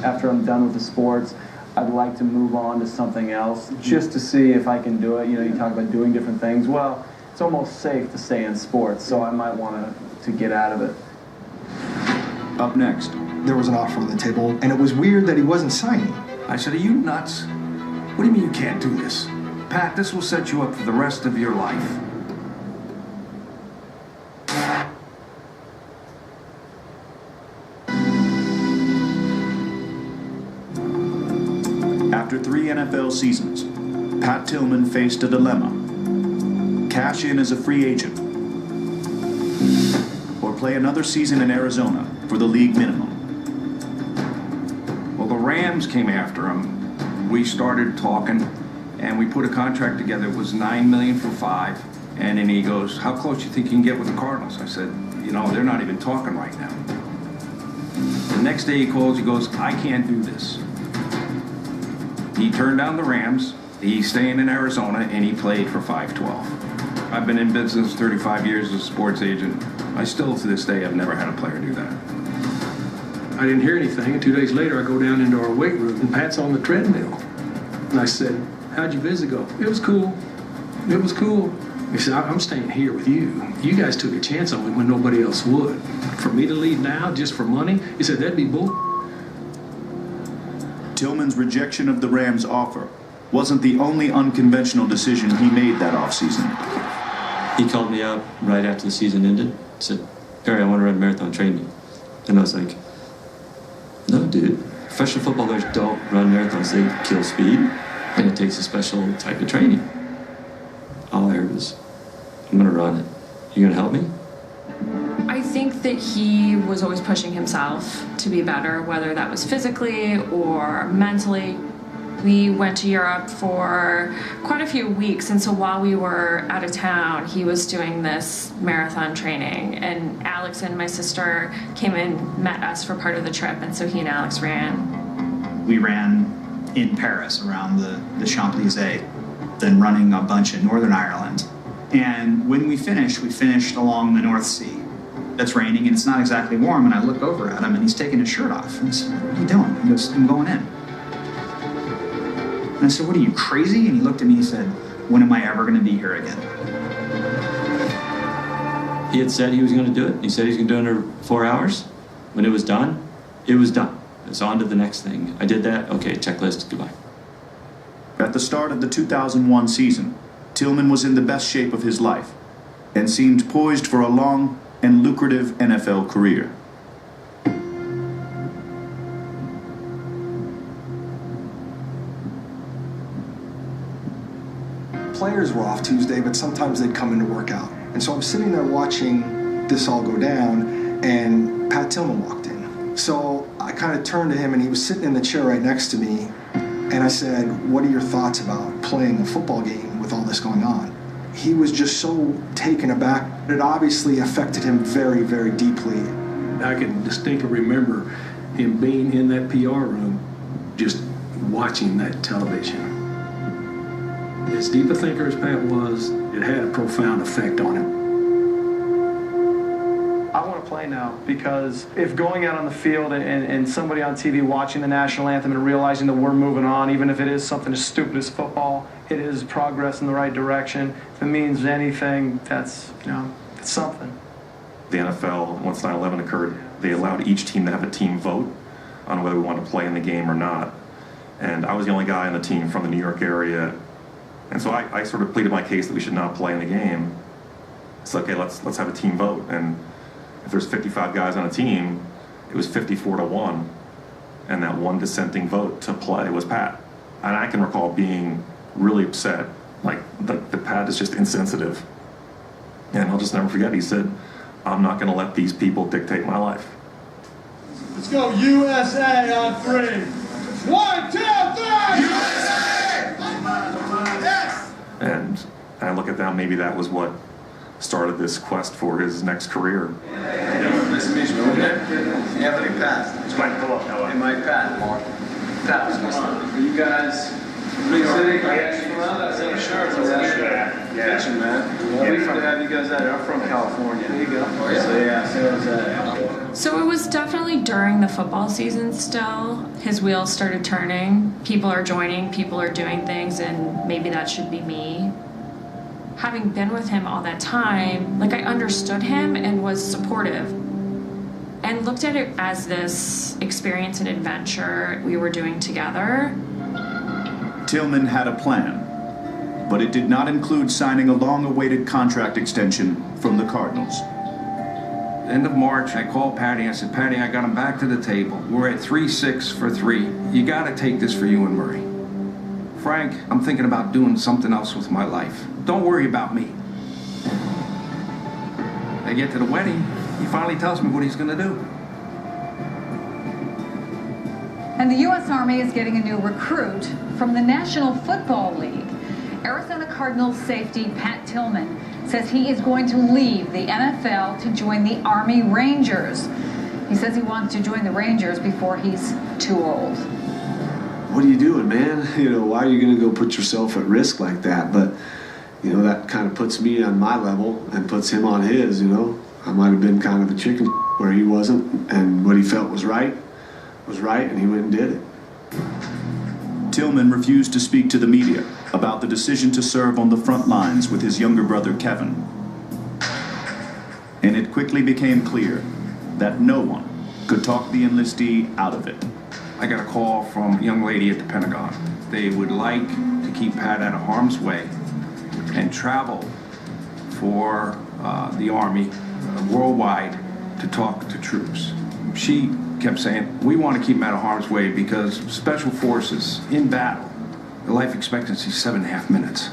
after I'm done with the sports, I'd like to move on to something else, just to see if I can do it. You know, you talk about doing different things. Well, it's almost safe to stay in sports, so I might want to get out of it. Up next. There was an offer on the table, and it was weird that he wasn't signing. I said, are you nuts? What do you mean you can't do this? Pat, this will set you up for the rest of your life. After 3 NFL seasons, Pat Tillman faced a dilemma. Cash in as a free agent, or play another season in Arizona for the league minimum. Well, the Rams came after him. We started talking, and we put a contract together. It was $9 million for 5. And then he goes, how close do you think you can get with the Cardinals? I said, you know, they're not even talking right now. The next day he calls, he goes, I can't do this. He turned down the Rams, he's staying in Arizona, and he played for 5-12. I've been in business 35 years as a sports agent. I still, to this day, have never had a player do that. I didn't hear anything, and 2 days later I go down into our weight room, and Pat's on the treadmill. And I said, how'd your visit go? It was cool. It was cool. He said, I'm staying here with you. You guys took a chance on me when nobody else would. For me to leave now just for money? He said, that'd be bull. Tillman's rejection of the Rams' offer wasn't the only unconventional decision he made that offseason. He called me up right after the season ended, said, Perry, I want to run a marathon, train me. And I was like, no, dude. Professional footballers don't run marathons. They kill speed, and it takes a special type of training. All I heard was, I'm going to run it. You going to help me? I think that he was always pushing himself to be better, whether that was physically or mentally. We went to Europe for quite a few weeks, and so while we were out of town, he was doing this marathon training, and Alex and my sister came and met us for part of the trip, and so he and Alex ran. We ran in Paris around the Champs-Élysées, then running a bunch in Northern Ireland. And when we finished along the North Sea. It's raining and it's not exactly warm, and I look over at him and he's taking his shirt off. And I said, what are you doing? He goes, I'm going in. And I said, what are you, crazy? And he looked at me and he said, when am I ever going to be here again? He had said he was going to do it. He said he was going to do it in 4 hours. When it was done, it was done. It's on to the next thing. I did that. Okay, checklist, goodbye. At the start of the 2001 season, Tillman was in the best shape of his life and seemed poised for a long and lucrative NFL career. Players were off Tuesday, but sometimes they'd come in to work out. And so I'm sitting there watching this all go down, and Pat Tillman walked in. So I kind of turned to him, and he was sitting in the chair right next to me, and I said, what are your thoughts about playing a football game with all this going on? He was just so taken aback. It obviously affected him very, very deeply. I can distinctly remember him being in that PR room, just watching that television. As deep a thinker as Pat was, it had a profound effect on him. I want to play now, because if going out on the field and somebody on TV watching the national anthem and realizing that we're moving on, even if it is something as stupid as football, it is progress in the right direction. If it means anything, that's, you know, it's something. The NFL, once 9/11 occurred, they allowed each team to have a team vote on whether we wanted to play in the game or not. And I was the only guy on the team from the New York area. And so I sort of pleaded my case that we should not play in the game. It's okay, let's have a team vote. And if there's 55 guys on a team, it was 54-1. And that one dissenting vote to play was Pat. And I can recall being really upset, like the Pat is just insensitive. And I'll just never forget, he said, I'm not gonna let these people dictate my life. Let's go USA on 3. 1, 2, 3! USA! Yes! And I look at that, maybe that was what started this quest for his next career. Nice to meet you. Anthony Pat. It's Mike. Hello. Hey, Mike Pat. Pat, what's going on? Are you guys big city? Sure. Yeah. Kitchen, man. We're to have you guys out here. I'm from California. There you go. Oh, yeah. So, yeah, so So it was definitely during the football season still. His wheels started turning. People are joining, people are doing things, and maybe that should be me. Having been with him all that time, like I understood him and was supportive and looked at it as this experience and adventure we were doing together. Tillman had a plan, but it did not include signing a long-awaited contract extension from the Cardinals. End of March, I called Patty. I said, Patty, I got him back to the table. We're at 3-6 for 3. You got to take this for you and Murray. Frank, I'm thinking about doing something else with my life. Don't worry about me. I get to the wedding. He finally tells me what he's going to do. And the U.S. Army is getting a new recruit from the National Football League. Arizona Cardinals safety Pat Tillman says he is going to leave the NFL to join the Army Rangers. He says he wants to join the Rangers before he's too old. What are you doing, man? You know, why are you going to go put yourself at risk like that? But, you know, that kind of puts me on my level and puts him on his, you know. I might have been kind of a chicken where he wasn't, and what he felt was right, and he went and did it. Tillman refused to speak to the media about the decision to serve on the front lines with his younger brother Kevin. And it quickly became clear that no one could talk the enlistee out of it. I got a call from a young lady at the Pentagon. They would like to keep Pat out of harm's way and travel for the Army worldwide to talk to troops. She kept saying, we want to keep him out of harm's way because Special Forces in battle, the life expectancy is 7.5 minutes.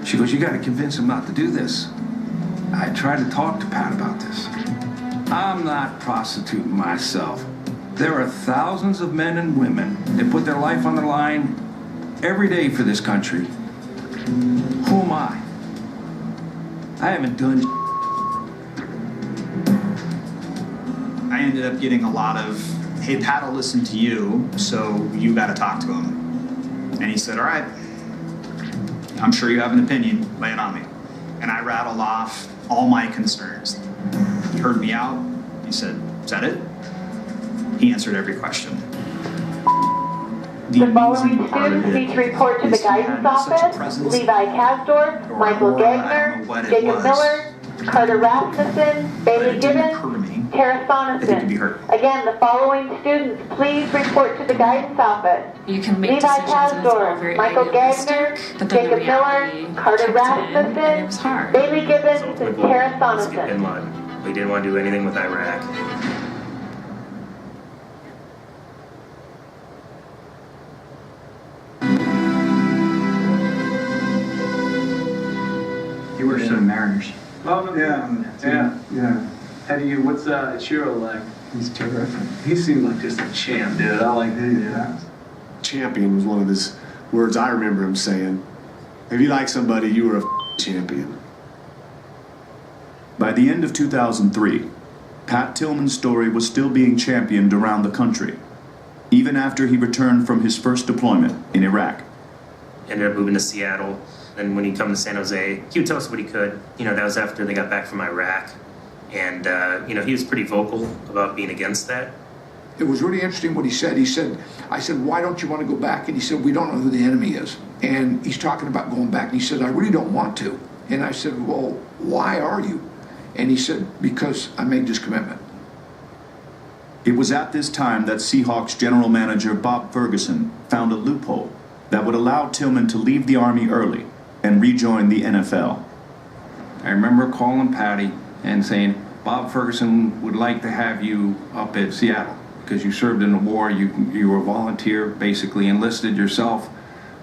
She goes, you got to convince him not to do this. I tried to talk to Pat about this. I'm not prostituting myself. There are thousands of men and women that put their life on the line every day for this country. Who am I? I haven't done. I ended up getting a lot of, hey, Pat will listen to you, so you got to talk to him. And he said, all right, I'm sure you have an opinion, lay it on me. And I rattled off all my concerns. He heard me out. He said, is that it? He answered every question. The following students need to report to the guidance office: Levi Kasdorf, Michael Gagner, Jacob Miller, Carter Rasmussen, Bailey Gibbons, Tara Sonneson. Again, the following students, please report to the guidance office: You can make Levi decisions and it's all Kasdorf, very Michael Gagner, idealistic, but then Jacob the reality Miller, Carter kicked in, and it was Rasmussen, hard. Bailey Gibbons, and Tara Sonneson. In line. We didn't want to do anything with Iraq. You were the Mariners. Oh, yeah. How do you, what's Shiro like? He's terrific. He seemed like just a champ, dude. I like that. Champion was one of his words I remember him saying. If you like somebody, you were a champion. By the end of 2003, Pat Tillman's story was still being championed around the country, even after he returned from his first deployment in Iraq. Ended up moving to Seattle. And when he come to San Jose, he would tell us what he could. You know, that was after they got back from Iraq. And, you know, he was pretty vocal about being against that. It was really interesting what he said. I said, why don't you want to go back? And he said, we don't know who the enemy is. And he's talking about going back. And he said, I really don't want to. And I said, well, why are you? And he said, because I made this commitment. It was at this time that Seahawks general manager Bob Ferguson found a loophole that would allow Tillman to leave the Army early and rejoin the NFL. I remember calling Patty and saying, Bob Ferguson would like to have you up at Seattle because you served in the war, you were a volunteer, basically enlisted yourself,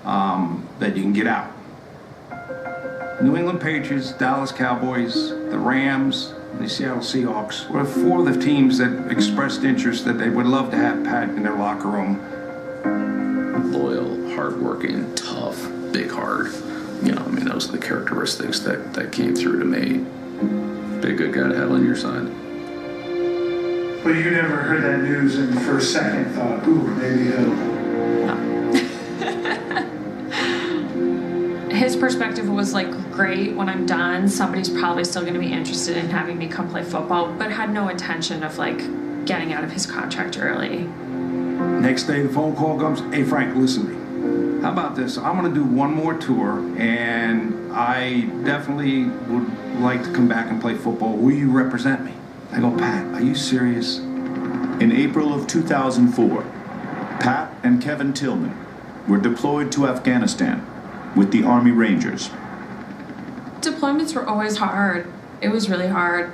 that you can get out. New England Patriots, Dallas Cowboys, the Rams, and the Seattle Seahawks were 4 of the teams that expressed interest that they would love to have Pat in their locker room. Loyal, hardworking, tough, big heart. You know, I mean, those are the characteristics that came through to me. Be a good guy to have on your side. But you never heard that news and for a second thought, ooh, maybe he'll... His perspective was like, great, when I'm done, somebody's probably still going to be interested in having me come play football, but had no intention of like getting out of his contract early. Next day, the phone call comes, hey, Frank, listen to me. How about this? I'm going to do one more tour, and I definitely would like to come back and play football. Will you represent me? I go, Pat, are you serious? In April of 2004, Pat and Kevin Tillman were deployed to Afghanistan with the Army Rangers. Deployments were always hard. It was really hard.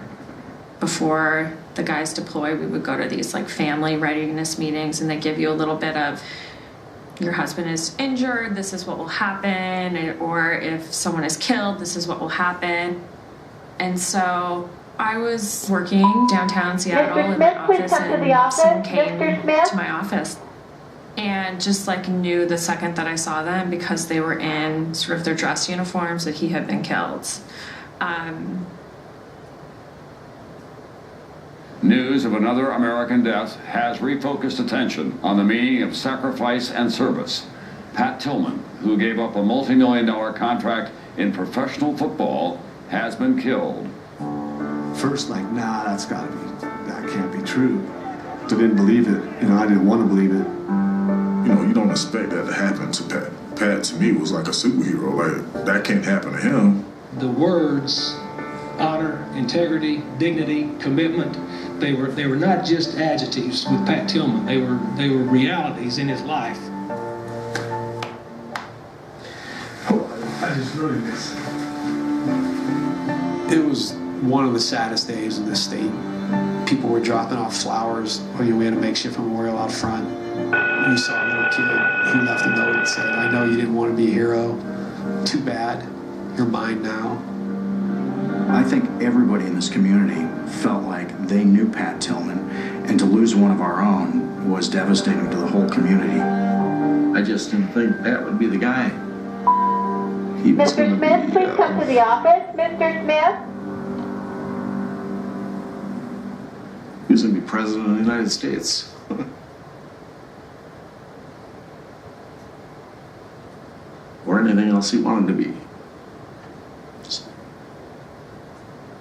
Before the guys deploy, we would go to these like family readiness meetings, and they give you a little bit of, your husband is injured, this is what will happen, or if someone is killed, this is what will happen. And so I was working downtown Seattle in my office, and someone came to my office and just like knew the second that I saw them, because they were in sort of their dress uniforms, that he had been killed. News of another American death has refocused attention on the meaning of sacrifice and service. Pat Tillman, who gave up a multi-million-dollar contract in professional football, has been killed. First, like, nah, that can't be true. I didn't believe it. I didn't want to believe it. You don't expect that to happen to Pat. Pat, to me, was like a superhero. Like, that can't happen to him. The words, honor, integrity, dignity, commitment, they were not just adjectives with Pat Tillman. They were realities in his life. I just really miss it. Was one of the saddest days in this state. People were dropping off flowers. We had a makeshift memorial out front. You saw a little kid who left a note and said, I know you didn't want to be a hero. Too bad. You're mine now. I think everybody in this community felt like they knew Pat Tillman, and to lose one of our own was devastating to the whole community. I just didn't think Pat would be the guy. Mr. Smith, please come to the office. Mr. Smith? He was going to be president of the United States. Or anything else he wanted to be.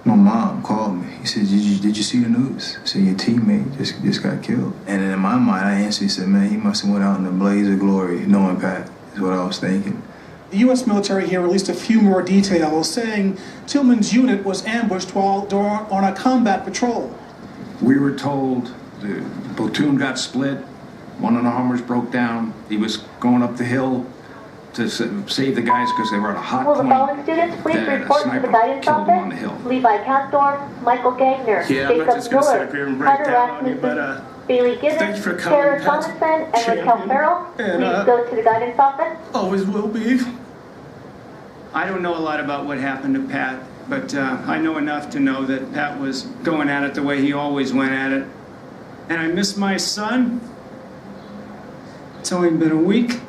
My mom called me. He said, did you see the news? I said, your teammate just got killed. And then in my mind, I instantly said, man, he must have went out in a blaze of glory, knowing Pat, is what I was thinking. The U.S. military here released a few more details, saying Tillman's unit was ambushed while on a combat patrol. We were told the platoon got split, one of the Hummers broke down, he was going up the hill to save the guys because they were at a hot Will point. the following students please report to the guidance office? Levi Kasdorf, Michael Gagner, Jacob Miller, Carter Rasmussen, Bailey Gibbons, Sarah Thomason, and Raquel Farrell. Please go to the guidance office. Always will be. I don't know a lot about what happened to Pat, but I know enough to know that Pat was going at it the way he always went at it. And I miss my son. It's only been a week,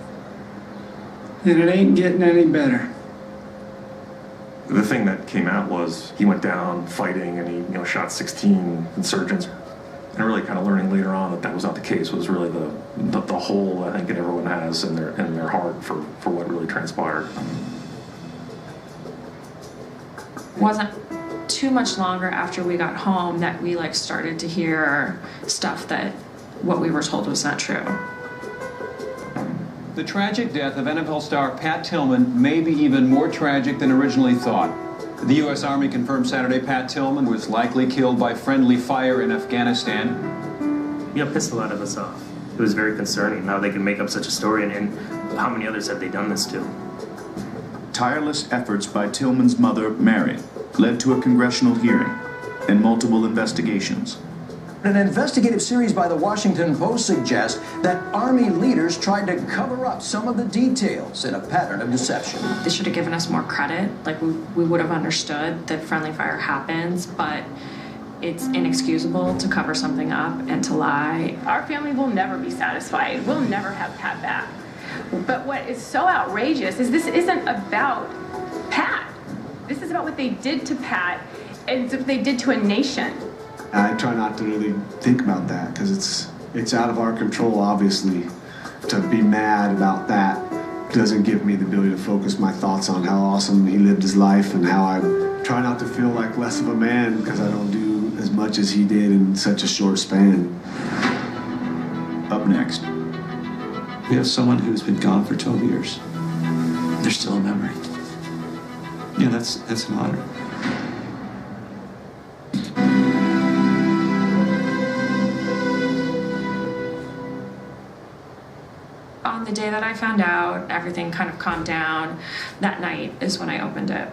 and it ain't getting any better. The thing that came out was he went down fighting, and he shot 16 insurgents. And really kind of learning later on that was not the case was really the hole I think that everyone has in their heart for what really transpired. Wasn't too much longer after we got home that we started to hear stuff that what we were told was not true. The tragic death of NFL star Pat Tillman may be even more tragic than originally thought. The U.S. Army confirmed Saturday Pat Tillman was likely killed by friendly fire in Afghanistan. Pissed a lot of us off. It was very concerning how they could make up such a story, and how many others have they done this to? Tireless efforts by Tillman's mother, Mary, led to a congressional hearing and multiple investigations. An investigative series by the Washington Post suggests that Army leaders tried to cover up some of the details in a pattern of deception. They should have given us more credit. We would have understood that friendly fire happens, but it's inexcusable to cover something up and to lie. Our family will never be satisfied. We'll never have Pat back. But what is so outrageous is this isn't about Pat. This is about what they did to Pat and what they did to a nation. I try not to really think about that because it's out of our control, obviously. To be mad about that doesn't give me the ability to focus my thoughts on how awesome he lived his life and how I try not to feel like less of a man because I don't do as much as he did in such a short span. Up next. We have someone who's been gone for 12 years. They're still a memory. Yeah, that's an honor. On the day that I found out, everything kind of calmed down. That night is when I opened it.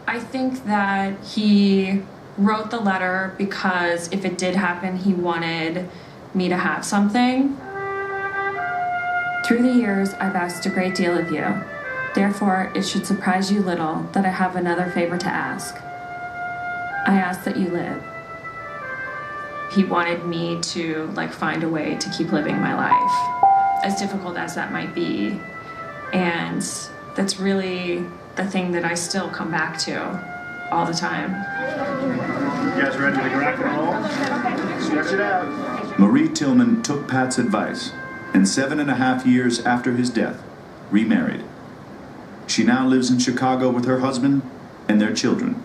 I think that he wrote the letter because if it did happen, he wanted me to have something. Through the years, I've asked a great deal of you. Therefore, it should surprise you little that I have another favor to ask. I ask that you live. He wanted me to find a way to keep living my life, as difficult as that might be. And that's really the thing that I still come back to all the time. You guys ready to rock and roll? Stretch it out. Marie Tillman took Pat's advice and 7.5 years after his death, remarried. She now lives in Chicago with her husband and their children.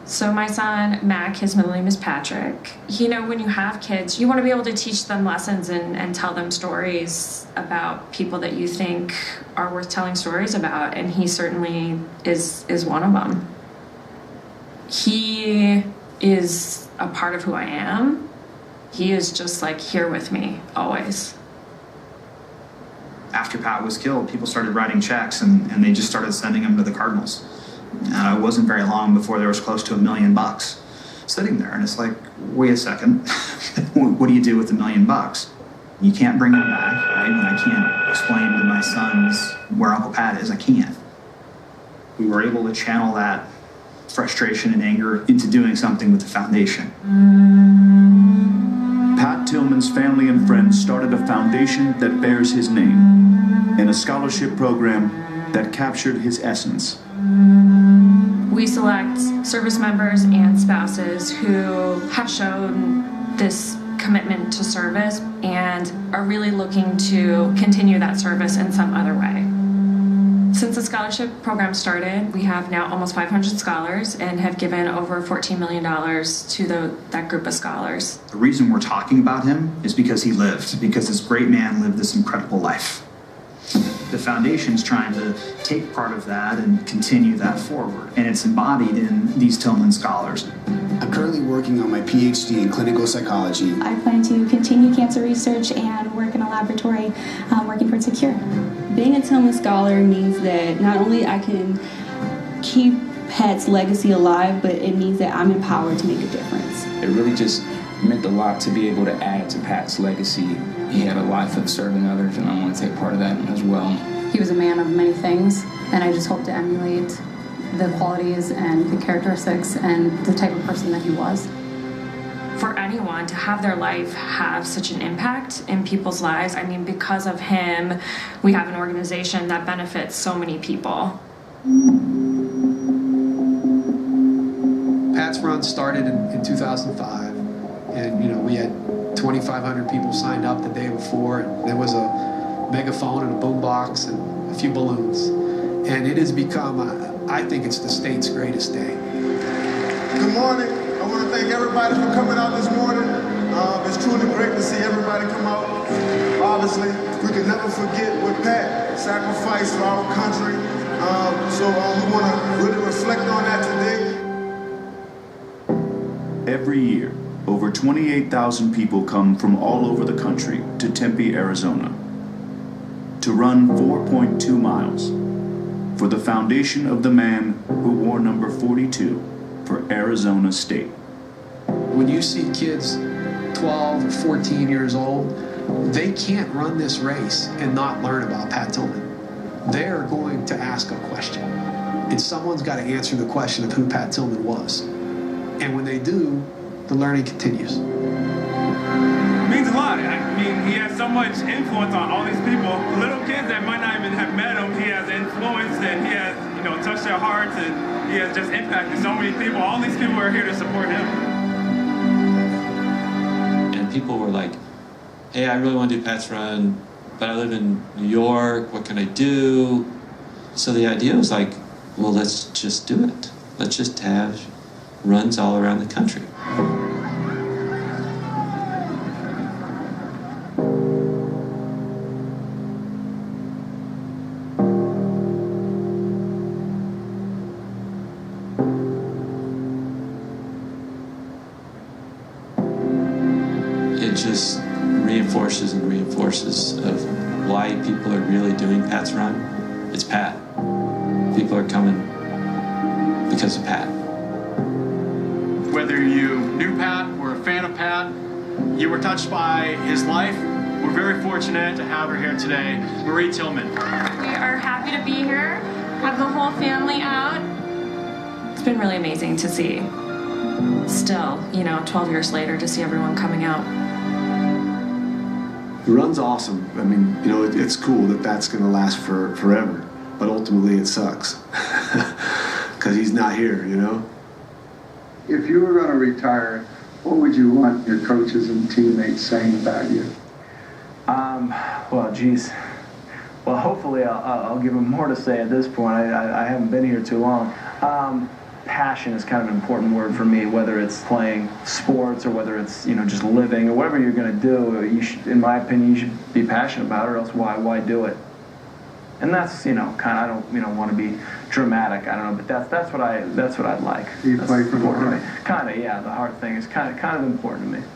So my son, Mac, his middle name is Patrick. You know, when you have kids, you want to be able to teach them lessons and tell them stories about people that you think are worth telling stories about, and he certainly is one of them. He is a part of who I am. He is just here with me, always. After Pat was killed, people started writing checks and they just started sending them to the Cardinals. It wasn't very long before there was close to $1 million sitting there. And it's like, wait a second, what do you do with $1 million? You can't bring him back, right? And I can't explain to my sons where Uncle Pat is. I can't. We were able to channel that frustration and anger into doing something with the foundation. Pat Tillman's family and friends started a foundation that bears his name and a scholarship program that captured his essence. We select service members and spouses who have shown this commitment to service and are really looking to continue that service in some other way. Since the scholarship program started, we have now almost 500 scholars and have given over $14 million to that group of scholars. The reason we're talking about him is because he lived, because this great man lived this incredible life. The foundation's trying to take part of that and continue that forward, and it's embodied in these Tillman scholars. I'm currently working on my PhD in clinical psychology. I plan to continue cancer research and work in a laboratory working towards a cure. Being a Tillman Scholar means that not only I can keep Pat's legacy alive, but it means that I'm empowered to make a difference. It really just meant a lot to be able to add to Pat's legacy. He had a life of serving others, and I want to take part of that as well. He was a man of many things, and I just hope to emulate the qualities and the characteristics and the type of person that he was. For anyone to have their life have such an impact in people's lives, I mean, because of him, we have an organization that benefits so many people. Pat's run started in 2005, and we had 2,500 people signed up the day before, and there was a megaphone and a boombox and a few balloons, and it has become, I think it's the state's greatest day. Good morning. I want to thank everybody for coming out this morning. It's truly great to see everybody come out. Obviously, we can never forget what Pat sacrificed for our country, so we want to really reflect on that today. Every year, over 28,000 people come from all over the country to Tempe, Arizona, to run 4.2 miles for the foundation of the man who wore number 42 for Arizona State. When you see kids 12 or 14 years old, they can't run this race and not learn about Pat Tillman. They're going to ask a question, and someone's got to answer the question of who Pat Tillman was. And when they do, the learning continues. It means a lot. I mean, he has so much influence on all these people. Little kids that might not even have met him, he has influenced and he has, touched their hearts, and he has just impacted so many people. All these people are here to support him. And people were like, hey, I really want to do Pat's run, but I live in New York. What can I do? So the idea was like, well, let's just do it. Let's just have runs all around the country. just reinforces and reinforces of why people are really doing Pat's run. It's Pat. People are coming because of Pat. Whether you knew Pat or a fan of Pat, you were touched by his life, we're very fortunate to have her here today, Marie Tillman. We are happy to be here, have the whole family out. It's been really amazing to see. Still, 12 years later, to see everyone coming out. The run's awesome. I mean, it's cool that that's going to last forever, but ultimately it sucks because he's not here, If you were going to retire, what would you want your coaches and teammates saying about you? Well, geez. Well, hopefully I'll give them more to say at this point. I haven't been here too long. Passion is kind of an important word for me, whether it's playing sports or whether it's, just living or whatever you're going to do. You should, in my opinion, you should be passionate about it, or else why do it? And that's, kind of, I don't, want to be dramatic. I don't know, but that's what I'd like. You play for the heart. Kind of, yeah. The heart thing is kind of important to me.